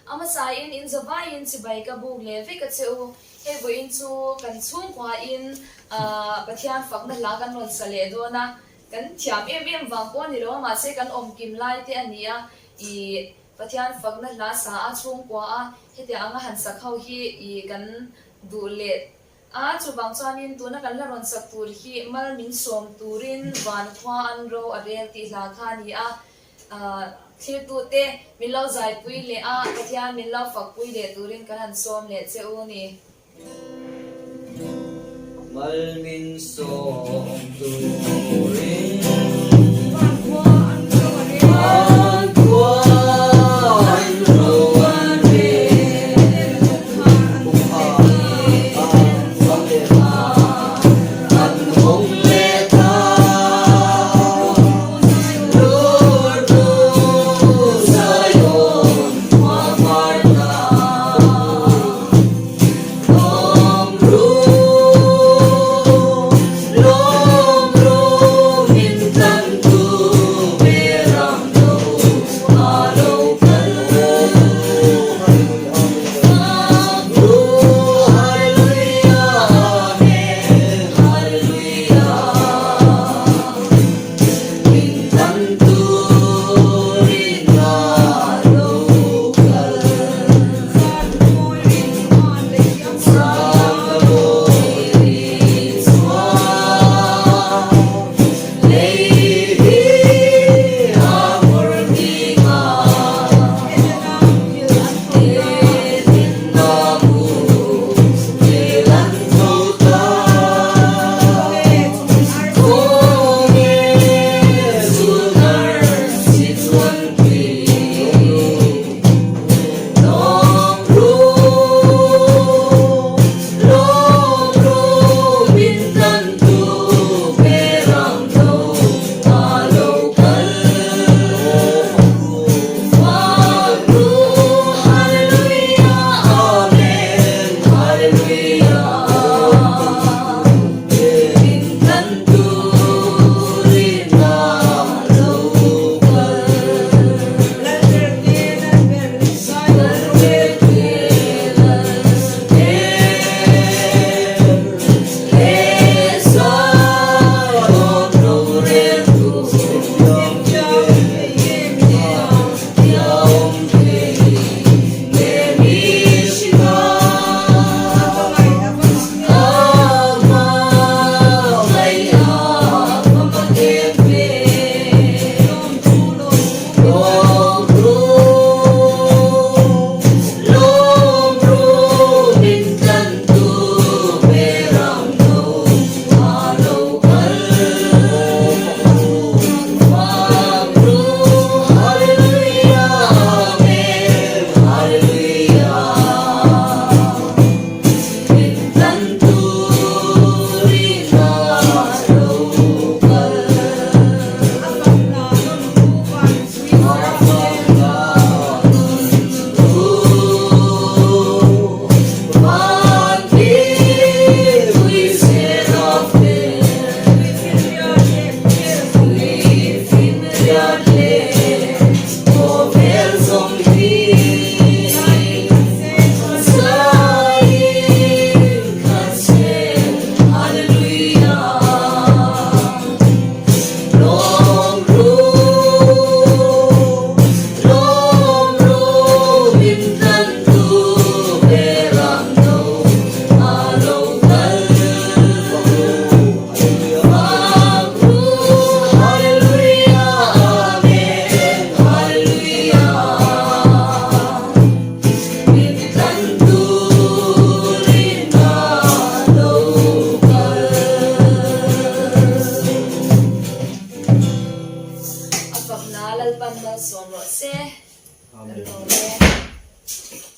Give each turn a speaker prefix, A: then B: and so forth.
A: ama sain in zabayin si bai ka bu le ve ka cheu he bu in chu kan chhungkaw in pathian fakna la kan ron sale do na kan thiam em wang ko ni ro ma se kan om kim lai te ania I pathian fakna la sa a chhungkaw a he te anga han sakhau hi I kan du le a chu bang chuanin tuna kan la ron sak tur hi mal min som turin van khwa an ro a rel ti la kha ni a thil tu te min lo zai pui le a pathian min lo fak pui le turin kan han som le cheu ni
B: mal min som turin
A: van khwa an ro a rel
B: an khwa an ro a
A: Apag nalalpan na somro se.
B: Amen.
A: Ano